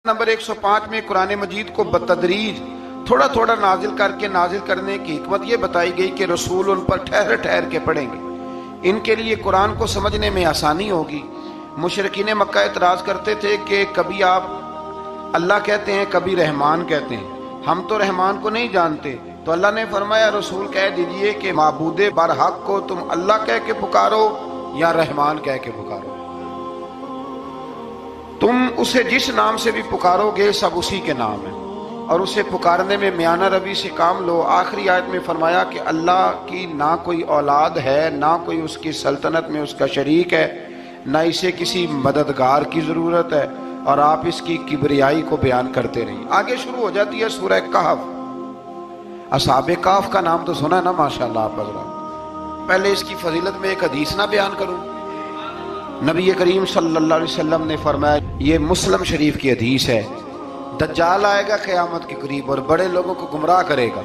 Number 105 میں قرآن مجید کو بتدریج تھوڑا تھوڑا نازل کر کے نازل کرنے کی حکمت یہ بتائی گئی کہ رسول ان پر ٹھہر ٹھہر کے پڑھیں گے، ان کے لیے قرآن کو سمجھنے میں آسانی ہوگی۔ مشرکین مکہ اعتراض کرتے تھے کہ کبھی آپ اللہ کہتے ہیں کبھی رحمان کہتے ہیں، ہم تو رحمان کو نہیں جانتے۔ تو اللہ نے فرمایا رسول کہہ دیجئے کہ معبود برحق کو تم اللہ کہہ کے پکارو یا رحمان کہہ کے پکارو، تم اسے جس نام سے بھی پکارو گے سب اسی کے نام ہے، اور اسے پکارنے میں میانہ روی سے کام لو۔ آخری آیت میں فرمایا کہ اللہ کی نہ کوئی اولاد ہے، نہ کوئی اس کی سلطنت میں اس کا شریک ہے، نہ اسے کسی مددگار کی ضرورت ہے، اور آپ اس کی کبریائی کو بیان کرتے رہیں۔ آگے شروع ہو جاتی ہے سورہ کہف۔ اصحاب کہف کا نام تو سنا ہے نا ماشاءاللہ آپ حضرات۔ پہلے اس کی فضیلت میں ایک حدیث نہ بیان کروں؟ نبی کریم صلی اللہ علیہ وسلم نے فرمایا، یہ مسلم شریف کی حدیث ہے، دجال آئے گا قیامت کے قریب اور بڑے لوگوں کو گمراہ کرے گا،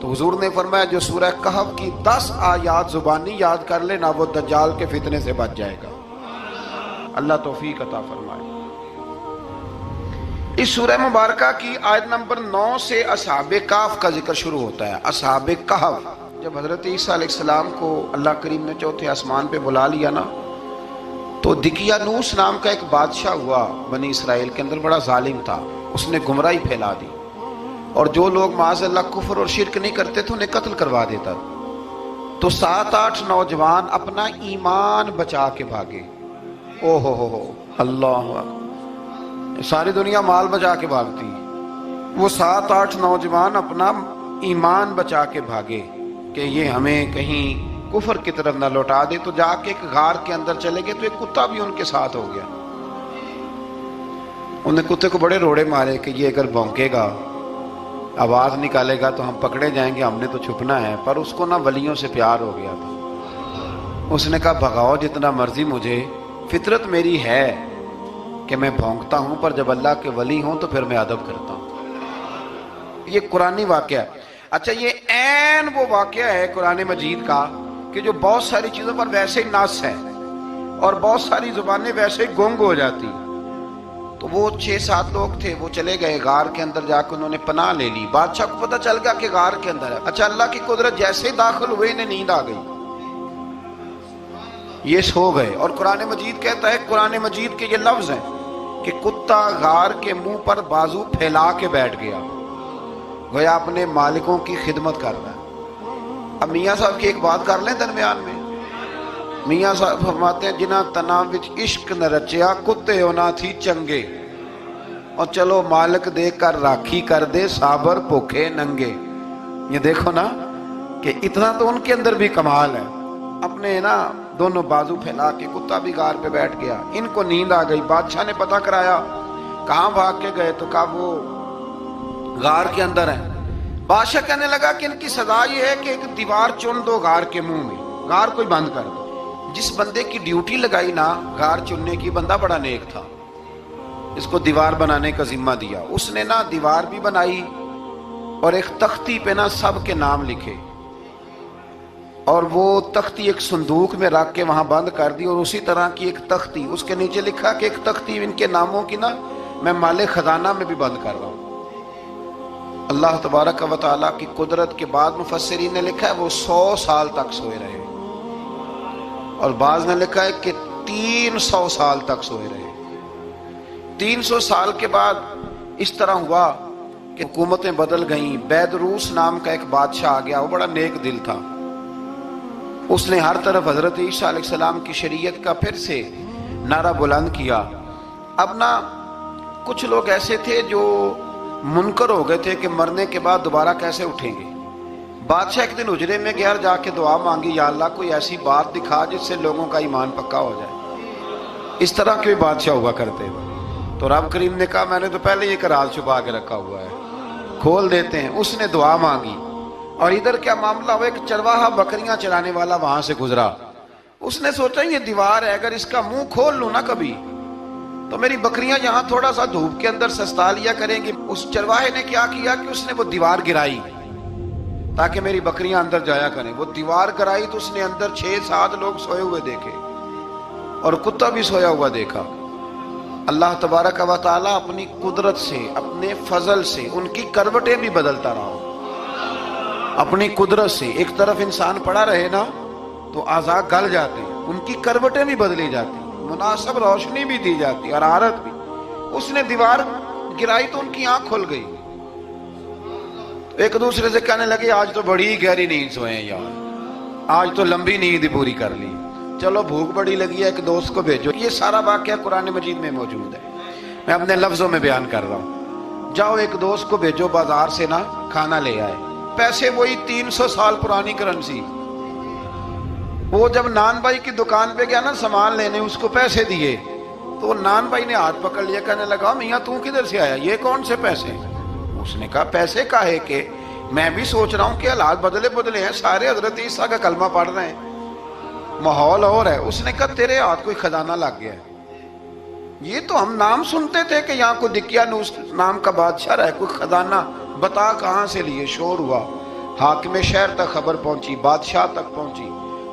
تو حضور نے فرمایا جو سورہ کہف کی 10 آیات زبانی یاد کر لے نا وہ دجال کے فتنے سے بچ جائے گا۔ اللہ توفیق عطا فرمائے۔ اس سورہ مبارکہ کی آیت نمبر 9 سے اصحاب کہف کا ذکر شروع ہوتا ہے۔ اصحاب کہف، جب حضرت عیسیٰ علیہ السلام کو اللہ کریم نے چوتھے آسمان پہ بلا لیا نا، تو دقیانوس نام کا ایک بادشاہ ہوا بنی اسرائیل کے اندر، بڑا ظالم تھا، اس نے گمراہی پھیلا دی، اور جو لوگ معاذ اللہ کفر اور شرک نہیں کرتے تھے انہیں قتل کروا دیتا۔ تو 7-8 نوجوان اپنا ایمان بچا کے بھاگے۔ او ہو اللہ اکبر، ساری دنیا مال بچا کے بھاگتی، وہ 7-8 نوجوان اپنا ایمان بچا کے بھاگے کہ یہ ہمیں کہیں کفر کی طرف نہ لوٹا دے۔ تو جا کے ایک غار کے اندر چلے گئے تو ایک کتا بھی ان کے ساتھ ہو گیا۔ انہیں کتے کو بڑے روڑے مارے کہ یہ اگر بھونکے گا، آواز نکالے گا تو ہم پکڑے جائیں گے، ہم نے تو چھپنا ہے۔ پر اس کو نہ ولیوں سے پیار ہو گیا تھا، اس نے کہا بھگاؤ جتنا مرضی مجھے، فطرت میری ہے کہ میں بھونکتا ہوں، پر جب اللہ کے ولی ہوں تو پھر میں ادب کرتا ہوں۔ یہ قرآنی واقعہ ہے۔ اچھا، یہ عین وہ واقعہ ہے قرآن مجید کا کہ جو بہت ساری چیزوں پر ویسے ہی نص ہے اور بہت ساری زبانیں ویسے ہی گنگ ہو جاتی۔ تو وہ 6-7 لوگ تھے، وہ چلے گئے غار کے اندر، جا کے انہوں نے پناہ لے لی۔ بادشاہ کو پتہ چل گیا کہ غار کے اندر ہے۔ اچھا، اللہ کی قدرت جیسے ہی داخل ہوئے انہیں نیند آ گئی، یہ سو گئے۔ اور قرآن مجید کہتا ہے، قرآن مجید کے یہ لفظ ہیں کہ کتا غار کے منہ پر بازو پھیلا کے بیٹھ گیا، گویا اپنے مالکوں کی خدمت کر رہا ہے۔ اب میاں صاحب کی ایک بات کر لیں درمیان میں۔ میاں صاحب فرماتے ہیں، جنہ تنا وچ عشق نہ رچیا، کتے ہونا تھی چنگے، اور چلو مالک دے کر راکھی کر دے، صابر بھوکے ننگے۔ یہ دیکھو نا کہ اتنا تو ان کے اندر بھی کمال ہے۔ اپنے نا دونوں بازو پھیلا کے کتا بھی غار پہ بیٹھ گیا، ان کو نیند آ گئی۔ بادشاہ نے پتہ کرایا کہاں بھاگ کے گئے، تو کہا وہ غار کے اندر ہیں۔ بادشاہ کہنے لگا کہ ان کی سزا یہ ہے کہ ایک دیوار چن دو غار کے منہ میں، غار کو ہی بند کر دو۔ جس بندے کی ڈیوٹی لگائی نا غار چننے کی، بندہ بڑا نیک تھا، اس کو دیوار بنانے کا ذمہ دیا۔ اس نے نا دیوار بھی بنائی اور ایک تختی پہ نا سب کے نام لکھے، اور وہ تختی ایک صندوق میں رکھ کے وہاں بند کر دی، اور اسی طرح کی ایک تختی اس کے نیچے لکھا کہ ایک تختی ان کے ناموں کی نا میں مال خزانہ میں بھی بند کر رہا ہوں۔ اللہ تبارک و تعالیٰ کی قدرت کے بعد مفسرین نے لکھا ہے وہ 100 سال تک سوئے رہے، اور بعض نے لکھا ہے کہ 300 سال تک سوئے رہے۔ 300 سال کے بعد اس طرح ہوا کہ حکومتیں بدل گئیں۔ بیدروس نام کا ایک بادشاہ آ گیا، وہ بڑا نیک دل تھا، اس نے ہر طرف حضرت عیسیٰ علیہ السلام کی شریعت کا پھر سے نعرہ بلند کیا۔ اب نا کچھ لوگ ایسے تھے جو منکر ہو گئے تھے کہ مرنے کے بعد دوبارہ کیسے اٹھیں گے۔ بادشاہ ایک دن حجرے میں گیا، جا کے دعا مانگی، یا اللہ کوئی ایسی بات دکھا جس سے لوگوں کا ایمان پکا ہو جائے۔ اس طرح کے بھی بادشاہ ہوا کرتے ہیں۔ تو رب کریم نے کہا میں نے تو پہلے یہ راز چھپا کے رکھا ہوا ہے، کھول دیتے ہیں۔ اس نے دعا مانگی، اور ادھر کیا معاملہ ہوا، ایک چرواہا بکریاں چرانے والا وہاں سے گزرا۔ اس نے سوچا یہ دیوار ہے، اگر اس کا منہ کھول لوں نا کبھی تو میری بکریاں یہاں تھوڑا سا دھوپ کے اندر سستا لیا کریں گی۔ اس چرواہے نے کیا کیا کہ اس نے وہ دیوار گرائی تاکہ میری بکریاں اندر جایا کریں۔ وہ دیوار گرائی تو اس نے اندر 6-7 لوگ سوئے ہوئے دیکھے، اور کتا بھی سویا ہوا دیکھا۔ اللہ تبارک و تعالیٰ اپنی قدرت سے، اپنے فضل سے ان کی کروٹیں بھی بدلتا رہا، اپنی قدرت سے۔ ایک طرف انسان پڑا رہے نا تو اعضاء گل جاتے ہیں، ان کی کروٹیں بھی بدلی جاتی، مناسب روشنی بھی دی جاتی، حرارت بھی۔ اس نے دیوار گرائی تو ان کی آنکھ کھل گئی، ایک دوسرے سے کہنے لگے آج تو بڑی گہری نیند سوئے ہیں یار، آج تو لمبی نیند پوری کر لی، چلو بھوک بڑی لگی ہے ایک دوست کو بھیجو۔ یہ سارا واقعہ قرآن مجید میں موجود ہے، میں اپنے لفظوں میں بیان کر رہا ہوں۔ جاؤ ایک دوست کو بھیجو بازار سے نا کھانا لے آئے، پیسے وہی 300 سال پرانی کرنسی۔ وہ جب نان بھائی کی دکان پہ گیا نا سامان لینے، اس کو پیسے دیے تو نان بھائی نے ہاتھ پکڑ لیا، کہنے لگا میاں تو کدھر سے آیا، یہ کون سے پیسے؟ اس نے کہا پیسے کاہے کہ میں بھی سوچ رہا ہوں کہ حالات بدلے ہیں، سارے حضرت عیسیٰ کا کلمہ پڑھ رہے ہیں، ماحول اور ہے۔ اس نے کہا تیرے ہاتھ کوئی خزانہ لگ گیا ہے، یہ تو ہم نام سنتے تھے کہ یہاں کوئی دقیانوس نام کا بادشاہ رہا ہے، کوئی خزانہ، بتا کہاں سے لیے؟ شور ہوا، حاکم شہر تک خبر پہنچی، بادشاہ تک پہنچی۔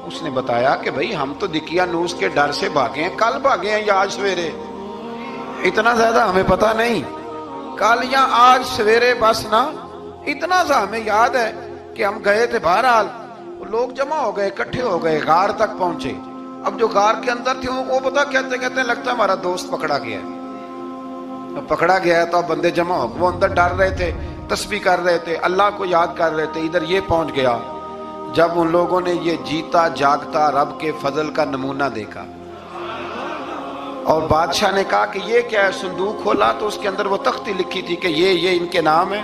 اس نے بتایا کہ بھئی ہم تو دقیانوس کے ڈر سے بھاگے ہیں، کل بھاگے ہیں یا آج سویرے، اتنا زیادہ ہمیں پتہ نہیں، کل یا آج سویرے بس نا، اتنا سا ہمیں یاد ہے کہ ہم گئے تھے۔ بہرحال لوگ جمع ہو گئے، اکٹھے ہو گئے، غار تک پہنچے۔ اب جو غار کے اندر تھے وہ پتہ کہتے کہتے لگتا ہے ہمارا دوست پکڑا گیا ہے۔ اب پکڑا گیا ہے تو اب بندے جمع ہو گئے، وہ اندر ڈر رہے تھے، تسبیح کر رہے تھے، اللہ کو یاد کر رہے تھے۔ ادھر یہ پہنچ گیا جب ان لوگوں نے یہ جیتا جاگتا رب کے فضل کا نمونہ دیکھا، اور بادشاہ نے کہا کہ یہ کیا ہے؟ صندوق کھولا تو اس کے اندر وہ تختی لکھی تھی کہ یہ ان کے نام ہے،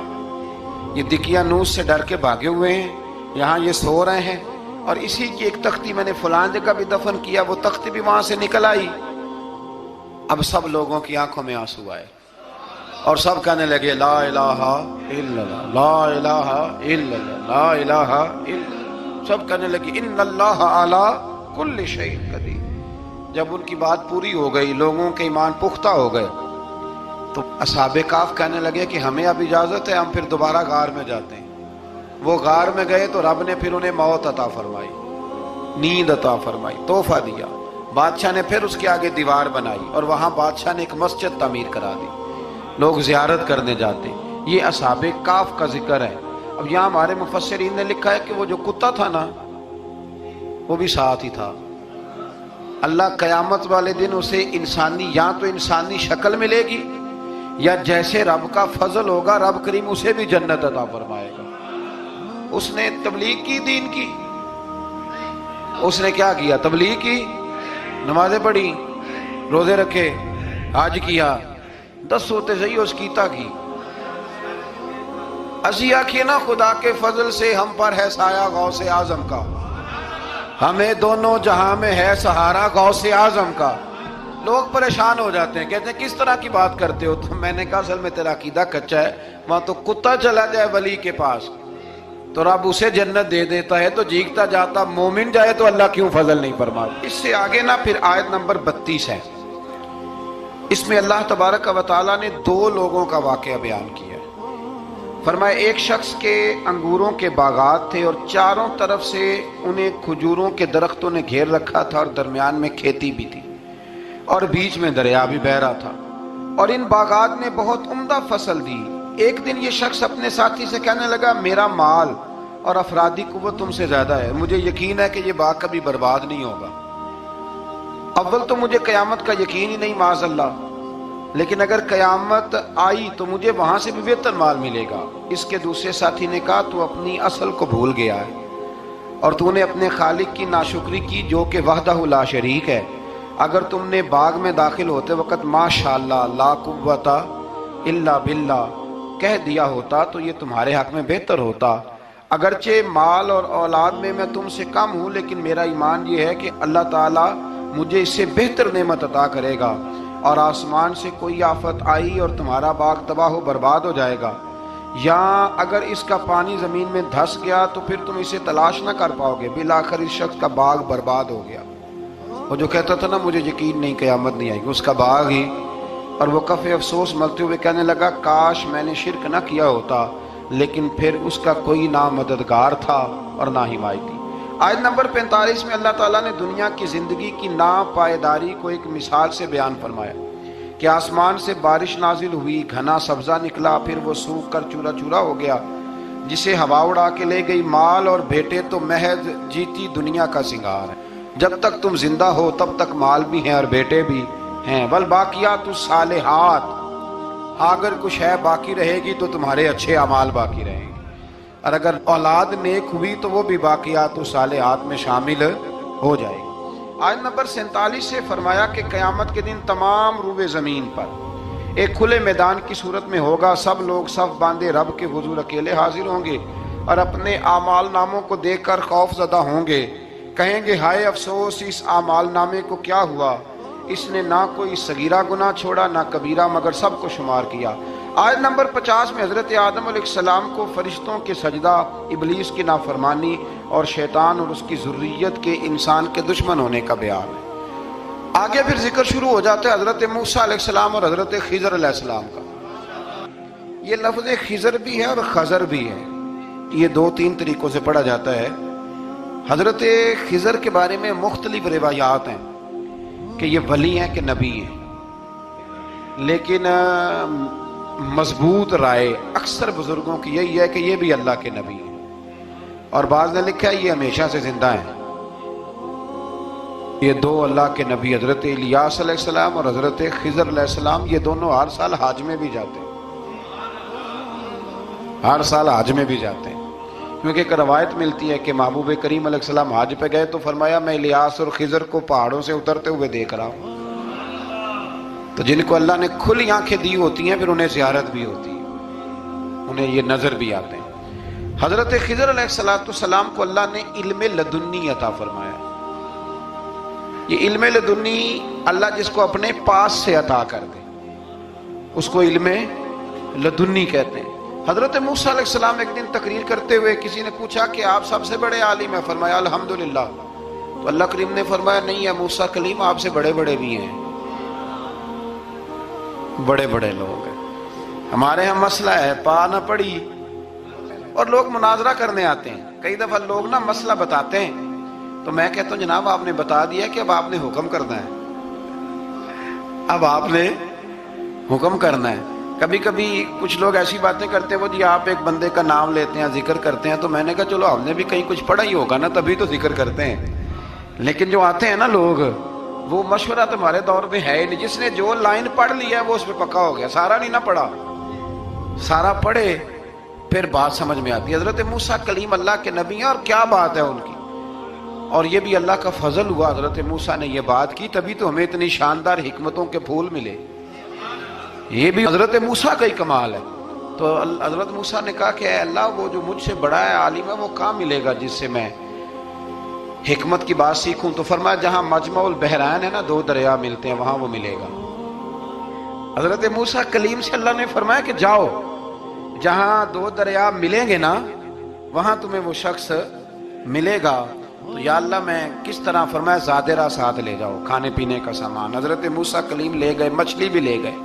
یہ دقیانوس سے ڈر کے بھاگے ہوئے ہیں، یہاں یہ سو رہے ہیں، اور اسی کی ایک تختی میں نے فلان جگہ بھی دفن کیا، وہ تختی بھی وہاں سے نکل آئی۔ اب سب لوگوں کی آنکھوں میں آنسو آئے اور سب کہنے لگے لا الہ الا اللہ، لا الہ الا اللہ، لا الہ الا اللہ۔ سب کہنے لگے ان اللہ علی کل شیء قدیر۔ جب ان کی بات پوری ہو گئی، لوگوں کے ایمان پختہ ہو گئے، تو اصحاب کہف کہنے لگے کہ ہمیں اب اجازت ہے، ہم پھر دوبارہ غار میں جاتے ہیں۔ وہ غار میں گئے تو رب نے پھر انہیں موت عطا فرمائی، نیند عطا فرمائی، تحفہ دیا۔ بادشاہ نے پھر اس کے آگے دیوار بنائی اور وہاں بادشاہ نے ایک مسجد تعمیر کرا دی، لوگ زیارت کرنے جاتے۔ یہ اصحاب کہف کا ذکر ہے۔ اب یہاں ہمارے مفسرین نے لکھا ہے کہ وہ جو کتا تھا نا وہ بھی ساتھ ہی تھا۔ اللہ قیامت والے دن اسے انسانی، یا تو انسانی شکل ملے گی، یا جیسے رب کا فضل ہوگا رب کریم اسے بھی جنت عطا فرمائے گا۔ اس نے تبلیغ کی، دین کی، اس نے کیا کیا؟ تبلیغ کی، نمازیں پڑھی، روزے رکھے، حج کیا، 10 ہوتے صحیح اس کیتا کی۔ اسی آکھیے نا خدا کے فضل سے ہم پر ہے سایہ غوث اعظم کا، ہمیں دونوں جہاں میں ہے سہارا غوث اعظم کا۔ لوگ پریشان ہو جاتے ہیں، کہتے ہیں کس طرح کی بات کرتے ہو؟ تو میں نے کہا اصل میں تیرا عقیدہ کچا ہے، وہاں تو کتا چلا جائے ولی کے پاس تو رب اسے جنت دے دیتا ہے، تو جیگتا جاتا مومن جائے تو اللہ کیوں فضل نہیں فرماتا؟ اس سے آگے نا پھر آیت نمبر 32 ہے، اس میں اللہ تبارک و تعالیٰ نے 2 لوگوں کا واقعہ بیان کیا ہے۔ فرمایا ایک شخص کے انگوروں کے باغات تھے اور چاروں طرف سے انہیں کھجوروں کے درختوں نے گھیر رکھا تھا، اور درمیان میں کھیتی بھی تھی، اور بیچ میں دریا بھی بہہ رہا تھا، اور ان باغات نے بہت عمدہ فصل دی۔ ایک دن یہ شخص اپنے ساتھی سے کہنے لگا میرا مال اور افرادی قوت تم سے زیادہ ہے، مجھے یقین ہے کہ یہ باغ کبھی برباد نہیں ہوگا۔ اول تو مجھے قیامت کا یقین ہی نہیں معاذ اللہ، لیکن اگر قیامت آئی تو مجھے وہاں سے بھی بہتر مال ملے گا۔ اس کے دوسرے ساتھی نے کہا تو اپنی اصل کو بھول گیا ہے، اور تو نے اپنے خالق کی ناشکری کی جو کہ وحدہ لا شریک ہے۔ اگر تم نے باغ میں داخل ہوتے وقت ماشاءاللہ لا قوت الا باللہ کہہ دیا ہوتا تو یہ تمہارے حق میں بہتر ہوتا۔ اگرچہ مال اور اولاد میں میں تم سے کم ہوں، لیکن میرا ایمان یہ ہے کہ اللہ تعالیٰ مجھے اس سے بہتر نعمت عطا کرے گا، اور آسمان سے کوئی آفت آئی اور تمہارا باغ تباہ و برباد ہو جائے گا، یا اگر اس کا پانی زمین میں دھس گیا تو پھر تم اسے تلاش نہ کر پاؤ گے، بالآخر اس شخص کا باغ برباد ہو گیا۔ وہ جو کہتا تھا نا مجھے یقین نہیں قیامت نہیں آئے گی، اس کا باغ ہی، اور وہ کفِ افسوس ملتے ہوئے کہنے لگا کاش میں نے شرک نہ کیا ہوتا، لیکن پھر اس کا کوئی نہ مددگار تھا اور نہ حمایتی۔ آیت نمبر 45 میں اللہ تعالیٰ نے دنیا کی زندگی کی ناپائیداری کو ایک مثال سے بیان فرمایا کہ آسمان سے بارش نازل ہوئی، گھنا سبزہ نکلا، پھر وہ سوکھ کر چورا چورا ہو گیا، جسے ہوا اڑا کے لے گئی۔ مال اور بیٹے تو محض جیتی دنیا کا سنگار ہے، جب تک تم زندہ ہو تب تک مال بھی ہیں اور بیٹے بھی ہیں۔ والباقیات الصالحات، اگر کچھ ہے باقی رہے گی تو تمہارے اچھے اعمال باقی رہیں گے، اور اگر اولاد نیک ہوئی تو وہ بھی باقیات الصالحات میں شامل ہو جائے گی۔ آیت نمبر 47 سے فرمایا کہ قیامت کے دن تمام روئے زمین پر ایک کھلے میدان کی صورت میں ہوگا، سب لوگ صف باندھے رب کے حضور اکیلے حاضر ہوں گے اور اپنے اعمال ناموں کو دیکھ کر خوف زدہ ہوں گے، کہیں گے ہائے افسوس، اس اعمال نامے کو کیا ہوا، اس نے نہ کوئی صغیرہ گناہ چھوڑا نہ کبیرہ، مگر سب کو شمار کیا۔ آیت نمبر 50 میں حضرت آدم علیہ السلام کو فرشتوں کے سجدہ، ابلیس کی نافرمانی اور شیطان اور اس کی ذریت کے انسان کے دشمن ہونے کا بیان ہے۔ آگے پھر ذکر شروع ہو جاتا ہے حضرت موسیٰ علیہ السلام اور حضرت خضر علیہ السلام کا۔ یہ لفظ خضر بھی ہے اور خضر بھی ہے، یہ دو تین طریقوں سے پڑھا جاتا ہے۔ حضرت خضر کے بارے میں مختلف روایات ہیں کہ یہ ولی ہیں کہ نبی ہیں، لیکن مضبوط رائے اکثر بزرگوں کی یہی ہے کہ یہ بھی اللہ کے نبی ہیں، اور بعض نے لکھا ہے یہ ہمیشہ سے زندہ ہیں۔ یہ دو اللہ کے نبی حضرت الیاس علیہ السلام اور حضرت خضر علیہ السلام، یہ دونوں ہر سال حج میں بھی جاتے ہیں، ہر سال حج میں بھی جاتے ہیں، کیونکہ ایک روایت ملتی ہے کہ محبوب کریم علیہ السلام حج پہ گئے تو فرمایا میں الیاس اور خضر کو پہاڑوں سے اترتے ہوئے دیکھ رہا ہوں۔ تو جن کو اللہ نے کھلی آنکھیں دی ہوتی ہیں پھر انہیں زیارت بھی ہوتی ہے، انہیں یہ نظر بھی آتے ہیں۔ حضرت خضر علیہ السلام کو اللہ نے علم لدنی عطا فرمایا۔ یہ علم لدنی اللہ جس کو اپنے پاس سے عطا کر دے اس کو علم لدنی کہتے ہیں۔ حضرت موسیٰ علیہ السلام ایک دن تقریر کرتے ہوئے کسی نے پوچھا کہ آپ سب سے بڑے عالم ہیں، فرمایا الحمدللہ۔ تو اللہ کریم نے فرمایا نہیں ہے موسیٰ کلیم، آپ سے بڑے بڑے بھی ہیں، بڑے بڑے لوگ ہیں۔ ہمارے ہاں مسئلہ ہے پا نہ پڑی، اور لوگ مناظرہ کرنے آتے ہیں، کئی دفعہ لوگ نا مسئلہ بتاتے ہیں تو میں کہتا ہوں جناب آپ نے بتا دیا کہ اب آپ نے حکم کرنا ہے، اب آپ نے حکم کرنا ہے۔ کبھی کبھی کچھ لوگ ایسی باتیں کرتے ہیں، وہ جی آپ ایک بندے کا نام لیتے ہیں ذکر کرتے ہیں، تو میں نے کہا چلو ہم نے بھی کہیں کچھ پڑھا ہی ہوگا نا تبھی تو ذکر کرتے ہیں، لیکن جو آتے ہیں نا لوگ وہ مشورہ تمہارے دور میں ہے ہی نہیں، جس نے جو لائن پڑھ لیا ہے وہ اس پہ پکا ہو گیا، سارا نہیں نہ پڑھا، سارا پڑھے پھر بات سمجھ میں آتی ہے۔ حضرت موسیٰ کلیم اللہ کے نبی ہیں، اور کیا بات ہے ان کی، اور یہ بھی اللہ کا فضل ہوا حضرت موسیٰ نے یہ بات کی، تبھی تو ہمیں اتنی شاندار حکمتوں کے پھول ملے، یہ بھی حضرت موسیٰ کا ہی کمال ہے۔ تو حضرت موسیٰ نے کہا کہ اے اللہ وہ جو مجھ سے بڑا ہے عالم ہے وہ کہاں ملے گا جس سے میں حکمت کی بات سیکھوں؟ تو فرمایا جہاں مجمع البحرین ہے نا، دو دریا ملتے ہیں، وہاں وہ ملے گا۔ حضرت موسیٰ کلیم سے اللہ نے فرمایا کہ جاؤ جہاں دو دریا ملیں گے نا وہاں تمہیں وہ شخص ملے گا۔ تو یا اللہ میں کس طرح؟ فرمایا زادرہ ساتھ لے جاؤ، کھانے پینے کا سامان۔ حضرت موسیٰ کلیم لے گئے، مچھلی بھی لے گئے۔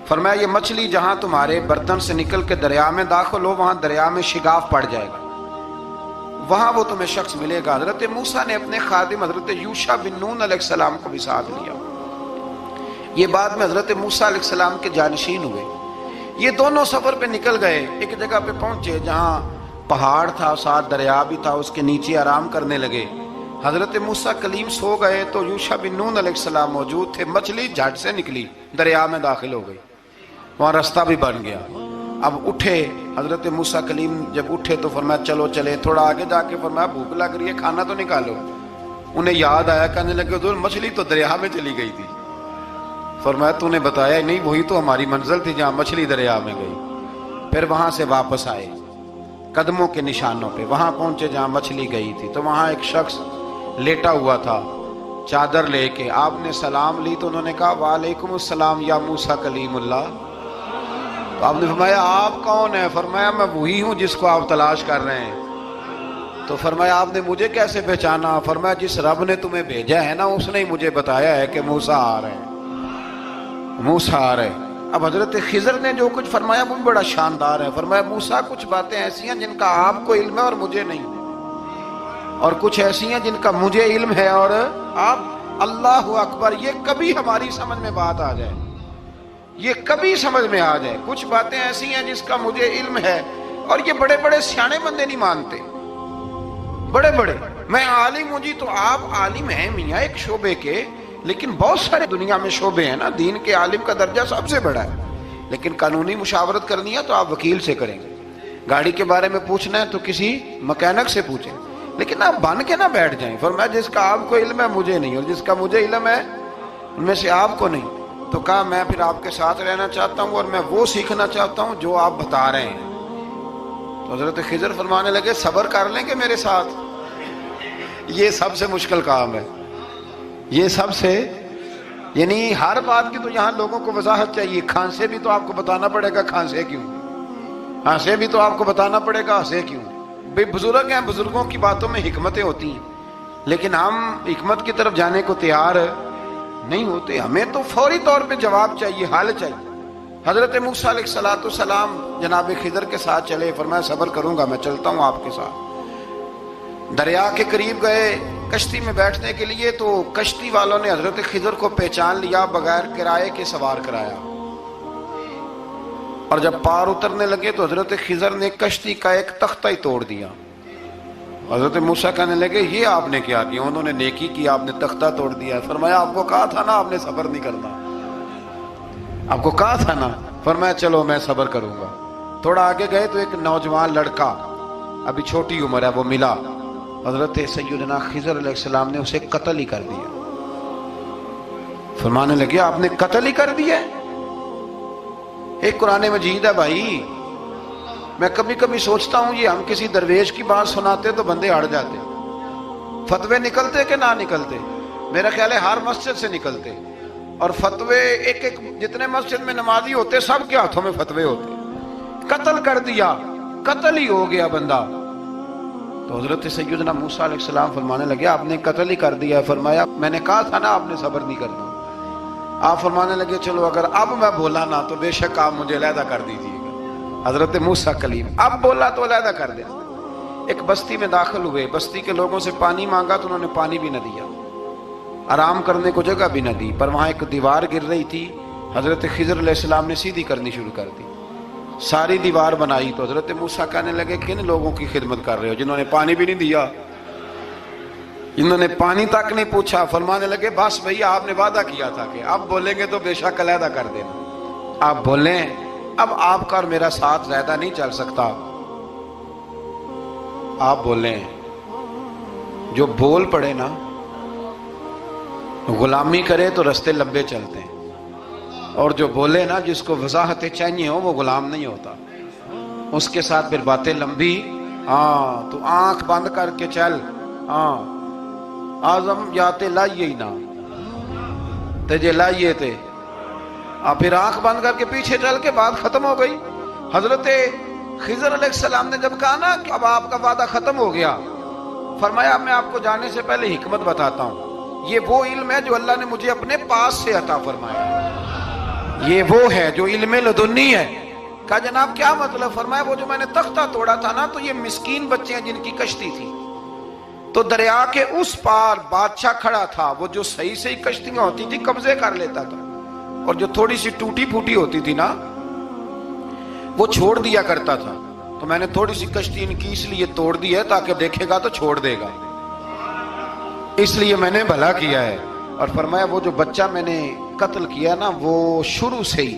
فرمایا یہ مچھلی جہاں تمہارے برتن سے نکل کے دریا میں داخل ہو وہاں دریا میں شگاف پڑ جائے گا، وہاں وہ تمہیں شخص ملے گا۔ حضرت موسیٰ نے اپنے خادم حضرت یوشع بن نون علیہ السلام کو بھی ساتھ لیا۔ یہ بعد میں حضرت موسیٰ علیہ السلام کے جانشین ہوئے۔ یہ دونوں سفر پہ نکل گئے، ایک جگہ پہ پہنچے جہاں پہاڑ تھا، ساتھ دریا بھی تھا، اس کے نیچے آرام کرنے لگے۔ حضرت موسیٰ کلیم سو گئے تو یوشع بن نون علیہ السلام موجود تھے، مچھلی جھٹ سے نکلی، دریا میں داخل ہو گئی، وہاں راستہ بھی بن گیا۔ اب اٹھے حضرت موسیٰ کلیم، جب اٹھے تو فرمایا چلو چلے، تھوڑا آگے جا کے فرمایا بھوک لگ رہی ہے کھانا تو نکالو۔ انہیں یاد آیا، کہنے لگے حضور مچھلی تو دریا میں چلی گئی تھی۔ فرمایا تو نے بتایا ہی نہیں، وہی تو ہماری منزل تھی جہاں مچھلی دریا میں گئی۔ پھر وہاں سے واپس آئے قدموں کے نشانوں پہ، وہاں پہنچے جہاں مچھلی گئی تھی، تو وہاں ایک شخص لیٹا ہوا تھا چادر لے کے۔ آپ نے سلام لی تو انہوں نے کہا وعلیکم السلام یا موسیٰ کلیم اللہ۔ تو آپ نے فرمایا آپ کون ہیں؟ فرمایا میں وہی ہوں جس کو آپ تلاش کر رہے ہیں۔ تو فرمایا آپ نے مجھے کیسے پہچانا؟ فرمایا جس رب نے تمہیں بھیجا ہے نا اس نے ہی مجھے بتایا ہے کہ موسیٰ آ رہے ہیں، موسیٰ آ رہے ہیں۔ اب حضرت خضر نے جو کچھ فرمایا وہ بھی بڑا شاندار ہے۔ فرمایا موسیٰ کچھ باتیں ایسی ہیں جن کا آپ کو علم ہے اور مجھے نہیں، اور کچھ ایسی ہیں جن کا مجھے علم ہے اور آپ۔ اللہ اکبر، یہ کبھی ہماری سمجھ میں بات آ جائے یہ کبھی سمجھ میں آ جائے. کچھ باتیں ایسی ہیں جس کا مجھے علم ہے اور یہ بڑے بڑے سیانے بندے نہیں مانتے. بڑے بڑے میں عالم ہوں جی، تو آپ عالم ہیں میاں ایک شعبے کے، لیکن بہت سارے دنیا میں شعبے ہیں نا. دین کے عالم کا درجہ سب سے بڑا ہے، لیکن قانونی مشاورت کرنی ہے تو آپ وکیل سے کریں گے. گاڑی کے بارے میں پوچھنا ہے تو کسی مکینک سے پوچھیں، لیکن آپ بن کے نہ بیٹھ جائیں. فرمایا جس کا آپ کو علم ہے مجھے نہیں، اور جس کا مجھے علم ہے ان میں سے آپ کو نہیں. تو کہا میں پھر آپ کے ساتھ رہنا چاہتا ہوں اور میں وہ سیکھنا چاہتا ہوں جو آپ بتا رہے ہیں. تو حضرت خضر فرمانے لگے صبر کر لیں کہ میرے ساتھ. یہ سب سے مشکل کام ہے، یہ سب سے، یعنی ہر بات کی تو یہاں لوگوں کو وضاحت چاہیے. کھانسے بھی تو آپ کو بتانا پڑے گا کھانسے کیوں، ہنسے بھی تو آپ کو بتانا پڑے گا ہنسے کیوں. بے بزرگ ہیں، بزرگوں کی باتوں میں حکمتیں ہوتی ہیں، لیکن ہم حکمت کی طرف جانے کو تیار نہیں ہوتے. ہمیں تو فوری طور پہ جواب چاہیے، حل چاہیے. حضرت موسیٰ علیہ السلام جناب خضر کے ساتھ چلے. فرمایا صبر کروں گا، میں چلتا ہوں آپ کے ساتھ. دریا کے قریب گئے کشتی میں بیٹھنے کے لیے، تو کشتی والوں نے حضرت خضر کو پہچان لیا، بغیر کرائے کے سوار کرایا. اور جب پار اترنے لگے تو حضرت خضر نے کشتی کا ایک تختہ ہی توڑ دیا. حضرت موسیٰ کہنے لگے یہ آپ نے کیا کیا؟ انہوں نے نیکی کی، آپ نے تختہ توڑ دیا. فرمایا آپ کو کہا تھا نا آپ نے صبر نہیں کرنا، آپ کو کہا تھا نا. فرمایا چلو میں صبر کروں گا. تھوڑا آگے گئے تو ایک نوجوان لڑکا، ابھی چھوٹی عمر ہے، وہ ملا. حضرت سیدنا خضر علیہ السلام نے اسے قتل ہی کر دیا. فرمانے لگے آپ نے قتل ہی کر دیا؟ ایک قرآن مجید ہے بھائی. میں کبھی کبھی سوچتا ہوں یہ ہم کسی درویش کی بات سناتے تو بندے اڑ جاتے، فتوے نکلتے کہ نہ نکلتے. میرا خیال ہے ہر مسجد سے نکلتے، اور فتوے ایک ایک جتنے مسجد میں نمازی ہوتے سب کے ہاتھوں میں فتوے ہوتے. قتل کر دیا، قتل ہی ہو گیا بندہ. تو حضرت سیدنا موسیٰ علیہ السلام فرمانے لگے آپ نے قتل ہی کر دیا. فرمایا میں نے کہا تھا نا آپ نے صبر نہیں کرنا. آپ فرمانے لگے چلو اگر اب میں بولا نا تو بے شک آپ مجھے علیحدہ کر دیجیے گا. حضرت موسیٰ کلیم اب بولا تو علیحدہ کر دیا. ایک بستی میں داخل ہوئے، بستی کے لوگوں سے پانی مانگا تو انہوں نے پانی بھی نہ دیا، آرام کرنے کو جگہ بھی نہ دی. پر وہاں ایک دیوار گر رہی تھی، حضرت خضر علیہ السلام نے سیدھی کرنی شروع کر دی. ساری دیوار بنائی. تو حضرت موسیٰ کہنے لگے کن لوگوں کی خدمت کر رہے ہو جنہوں نے پانی بھی نہیں دیا، انہوں نے پانی تک نہیں پوچھا. فرمانے لگے بس بھئی آپ نے وعدہ کیا تھا کہ اب بولیں گے تو بے شک علیحدہ کر دینا. آپ بولیں اب آپ کا اور میرا ساتھ زیادہ نہیں چل سکتا. آپ بولیں، جو بول پڑے نا غلامی کرے تو رستے لمبے چلتے ہیں، اور جو بولے نا جس کو وضاحتیں چاہیے ہو وہ غلام نہیں ہوتا، اس کے ساتھ پھر باتیں لمبی. ہاں تو آنکھ بند کر کے چل. ہاں آزم یاتے لائیے ہی نا تجھے لائیے تھے، پھر آنکھ بند کر کے پیچھے چل کے بات ختم ہو گئی. حضرت خضر علیہ السلام نے جب کہا نا کہ اب آپ کا وعدہ ختم ہو گیا، فرمایا میں آپ کو جانے سے پہلے حکمت بتاتا ہوں. یہ وہ علم ہے جو اللہ نے مجھے اپنے پاس سے عطا فرمایا، یہ وہ ہے جو علم لدنی ہے. کہا جناب کیا مطلب؟ فرمایا وہ جو میں نے تختہ توڑا تھا نا، تو یہ مسکین بچے ہیں جن کی کشتی تھی، تو دریا کے اس پار بادشاہ کھڑا تھا، وہ جو صحیح صحیح کشتیاں ہوتی تھی قبضے کر لیتا تھا، اور جو تھوڑی سی ٹوٹی پھوٹی ہوتی تھی نا وہ چھوڑ دیا کرتا تھا. تو میں نے تھوڑی سی کشتی ان کی اس لیے توڑ دی ہے تاکہ دیکھے گا تو چھوڑ دے گا، اس لیے میں نے بھلا کیا ہے. اور فرمایا وہ جو بچہ میں نے قتل کیا نا وہ شروع سے ہی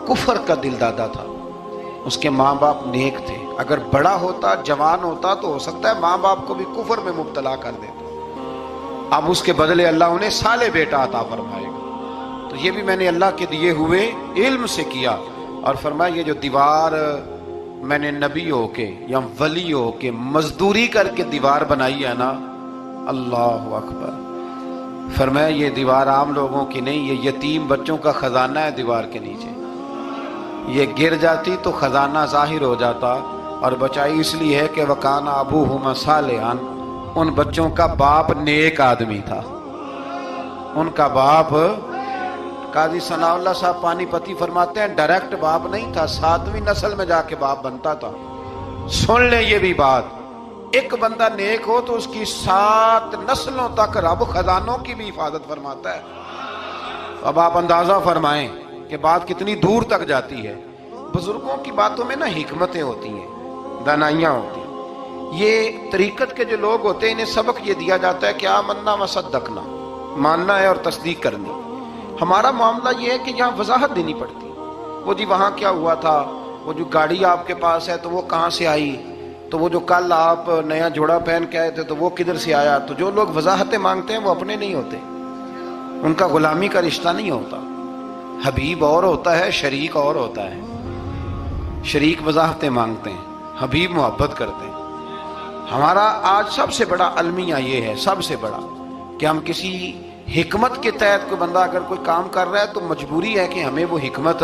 کفر کا دل دادا تھا، اس کے ماں باپ نیک تھے. اگر بڑا ہوتا جوان ہوتا تو ہو سکتا ہے ماں باپ کو بھی کفر میں مبتلا کر دیتا. اب اس کے بدلے اللہ انہیں صالح بیٹا عطا فرمائے گا. تو یہ بھی میں نے اللہ کے دیے ہوئے علم سے کیا. اور فرمایا یہ جو دیوار میں نے نبی ہو کے یا ولی ہو کے مزدوری کر کے دیوار بنائی ہے نا، اللہ اکبر. فرمایا یہ دیوار عام لوگوں کی نہیں، یہ یتیم بچوں کا خزانہ ہے دیوار کے نیچے. یہ گر جاتی تو خزانہ ظاہر ہو جاتا، اور بچائی اس لیے ہے کہ وکان ابوہما صالحا، ان بچوں کا باپ نیک آدمی تھا. ان کا باپ، قاضی ثناء اللہ صاحب پانی پتی فرماتے ہیں ڈائریکٹ باپ نہیں تھا، 7ویں نسل میں جا کے باپ بنتا تھا. سن لیں یہ بھی بات، ایک بندہ نیک ہو تو اس کی 7 نسلوں تک رب خزانوں کی بھی حفاظت فرماتا ہے. اب آپ اندازہ فرمائیں کہ بات کتنی دور تک جاتی ہے۔ بزرگوں کی باتوں میں نا حکمتیں ہوتی ہیں، دانائیاں ہوتی ہیں۔ یہ طریقت کے جو لوگ ہوتے ہیں انہیں سبق یہ دیا جاتا ہے کہ آمنا و صدقنا، ماننا ہے اور تصدیق کرنی۔ ہمارا معاملہ یہ ہے کہ یہاں وضاحت دینی پڑتی، وہ جی وہاں کیا ہوا تھا، وہ جو گاڑی آپ کے پاس ہے تو وہ کہاں سے آئی، تو وہ جو کل آپ نیا جوڑا پہن کے آئے تھے تو وہ کدھر سے آیا۔ تو جو لوگ وضاحتیں مانگتے ہیں وہ اپنے نہیں ہوتے، ان کا غلامی کا رشتہ نہیں ہوتا۔ حبیب اور ہوتا ہے، شریک اور ہوتا ہے۔ شریک وضاحتیں مانگتے ہیں، حبیب محبت کرتے ہیں۔ ہمارا آج سب سے بڑا المیہ یہ ہے، سب سے بڑا، کہ ہم کسی حکمت کے تحت کوئی بندہ اگر کوئی کام کر رہا ہے تو مجبوری ہے کہ ہمیں وہ حکمت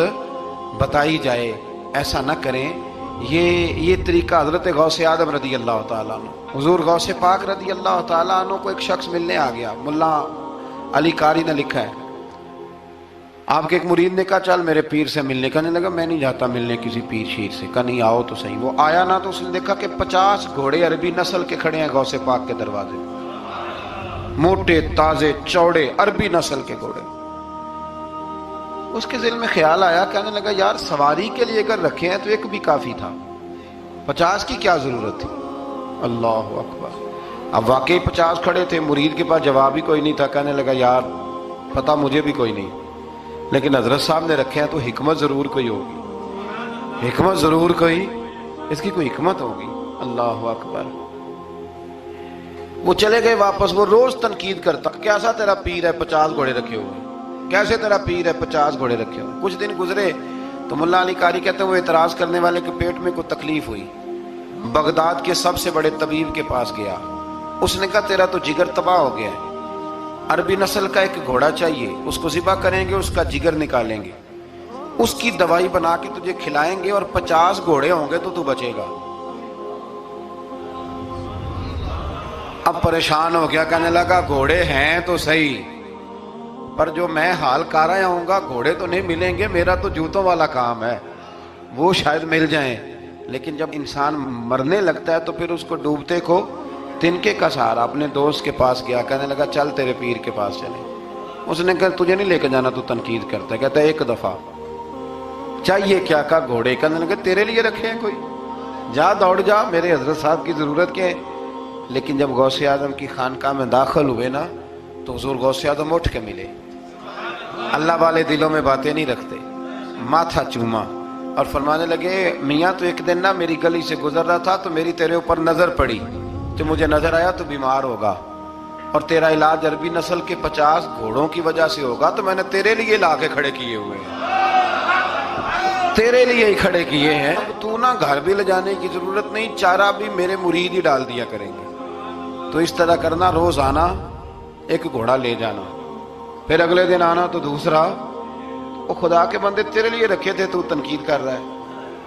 بتائی جائے، ایسا نہ کریں۔ یہ طریقہ حضرت غوث اعظم رضی اللہ تعالیٰ عنہ، حضور غوث پاک رضی اللہ تعالیٰ عنہ کو ایک شخص ملنے آ گیا۔ ملا علی قاری نے لکھا ہے، آپ کے ایک مرید نے کہا چل میرے پیر سے ملنے، کہنے لگا میں نہیں جاتا ملنے کسی پیر شیر سے، کہا نہیں آؤ تو صحیح۔ وہ آیا نہ تو اس نے دیکھا کہ 50 گھوڑے عربی نسل کے کھڑے ہیں غوث پاک کے دروازے، موٹے تازے چوڑے عربی نسل کے گھوڑے۔ اس کے ذہن میں خیال آیا، کہنے لگا یار سواری کے لیے اگر رکھے ہیں تو ایک بھی کافی تھا، 50 کی کیا ضرورت تھی۔ اللہ اکبر۔ اب واقعی 50 کھڑے تھے، مرید کے پاس جواب ہی کوئی نہیں تھا، کہنے لگا یار پتہ مجھے بھی کوئی نہیں، لیکن حضرت صاحب نے رکھے ہیں تو حکمت ضرور کوئی ہوگی، حکمت ضرور کوئی، اس کی کوئی حکمت ہوگی۔ اللہ اکبر۔ وہ چلے گئے واپس۔ وہ روز تنقید کرتا، کیسا تیرا پیر ہے 50 گھوڑے رکھے ہوئے، کیسے تیرا پیر ہے 50 گھوڑے رکھے ہوئے۔ کچھ دن گزرے تو ملا علی قاری کہتے ہیں وہ اعتراض کرنے والے کے پیٹ میں کوئی تکلیف ہوئی، بغداد کے سب سے بڑے طبیب کے پاس گیا۔ اس نے کہا تیرا تو جگر تباہ ہو گیا ہے، عربی نسل کا ایک گھوڑا چاہیے، اس کو ذبح کریں گے، اس کا جگر نکالیں گے، اس کی دوائی بنا کے تجھے کھلائیں گے، اور 50 گھوڑے ہوں گے تو بچے گا۔ اب پریشان ہو گیا، کہنے لگا گھوڑے ہیں تو صحیح، پر جو میں حال کر رہا ہوں گا گھوڑے تو نہیں ملیں گے، میرا تو جوتوں والا کام ہے، وہ شاید مل جائیں۔ لیکن جب انسان مرنے لگتا ہے تو پھر اس کو ڈوبتے کو تنکے کا سہارا۔ اپنے دوست کے پاس گیا، کہنے لگا چل تیرے پیر کے پاس چلیں۔ اس نے کہا تجھے نہیں لے کے جانا، تو تنقید کرتا ہے۔ کہتا ہے ایک دفعہ چاہیے کیا، کہا گھوڑے۔ کہنے لگا تیرے لیے رکھے ہیں کوئی، جا دوڑ جا، میرے حضرت صاحب کی ضرورت کیا ہے۔ لیکن جب غوث اعظم کی خانقاہ میں داخل ہوئے نا تو حضور غوث اعظم اٹھ کے ملے۔ اللہ والے دلوں میں باتیں نہیں رکھتے، ماتھا چوما اور فرمانے لگے میاں تو ایک دن نا میری گلی سے گزر رہا تھا تو میری تیرے اوپر نظر پڑی، تو مجھے نظر آیا تو بیمار ہوگا اور تیرا علاج عربی نسل کے 50 گھوڑوں کی وجہ سے ہوگا، تو میں نے تیرے لیے لا کے کھڑے کیے ہوئے ہیں، تیرے لیے ہی کھڑے کیے ہیں۔ تو نا گھر بھی لے جانے کی ضرورت نہیں، چارہ بھی میرے مرید ہی ڈال دیا کریں گے۔ تو اس طرح کرنا، روز آنا ایک گھوڑا لے جانا، پھر اگلے دن آنا تو دوسرا۔ وہ خدا کے بندے تیرے لیے رکھے تھے، تو تنقید کر رہا ہے۔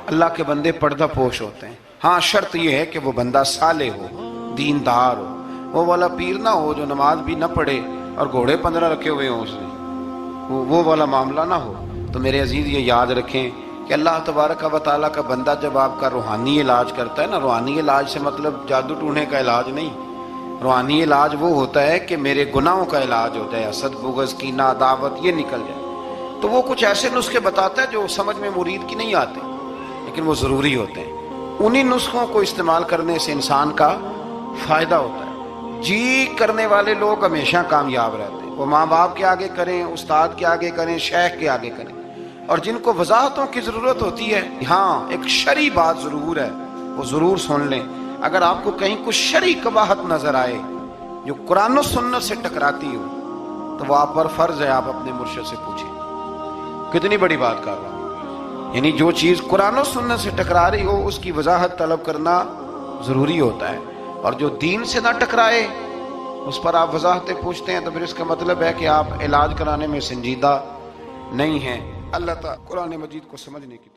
اللہ کے بندے پردہ پوش ہوتے ہیں۔ ہاں شرط یہ ہے کہ وہ بندہ صالح ہو، دیندار ہو، وہ والا پیر نہ ہو جو نماز بھی نہ پڑھے اور گھوڑے 15 رکھے ہوئے ہوں اس نے، وہ والا معاملہ نہ ہو۔ تو میرے عزیز یہ یاد رکھیں کہ اللہ تبارک و تعالیٰ کا بندہ جب آپ کا روحانی علاج کرتا ہے نا، روحانی علاج سے مطلب جادو ٹونے کا علاج نہیں، روحانی علاج وہ ہوتا ہے کہ میرے گناہوں کا علاج ہو جائے، حسد بغض کینہ عداوت یہ نکل جائے، تو وہ کچھ ایسے نسخے بتاتا ہے جو سمجھ میں مرید کی نہیں آتے لیکن وہ ضروری ہوتے ہیں۔ انہی نسخوں کو استعمال کرنے سے انسان کا فائدہ ہوتا ہے۔ جی کرنے والے لوگ ہمیشہ کامیاب رہتے ہیں، وہ ماں باپ کے آگے کریں، استاد کے آگے کریں، شیخ کے آگے کریں، اور جن کو وضاحتوں کی ضرورت ہوتی ہے، ہاں ایک شرعی بات ضرور ہے، وہ ضرور سن لیں۔ اگر آپ کو کہیں کچھ شرعی قباحت نظر آئے جو قرآن و سنت سے ٹکراتی ہو تو وہ آپ پر فرض ہے آپ اپنے مرشد سے پوچھیں۔ کتنی بڑی بات کر رہا ہوں، یعنی جو چیز قرآن و سنت سے ٹکرا رہی ہو اس کی وضاحت طلب کرنا ضروری ہوتا ہے، اور جو دین سے نہ ٹکرائے اس پر آپ وضاحتیں پوچھتے ہیں تو پھر اس کا مطلب ہے کہ آپ علاج کرانے میں سنجیدہ نہیں ہیں۔ اللہ تعالیٰ قرآن مجید کو سمجھنے کی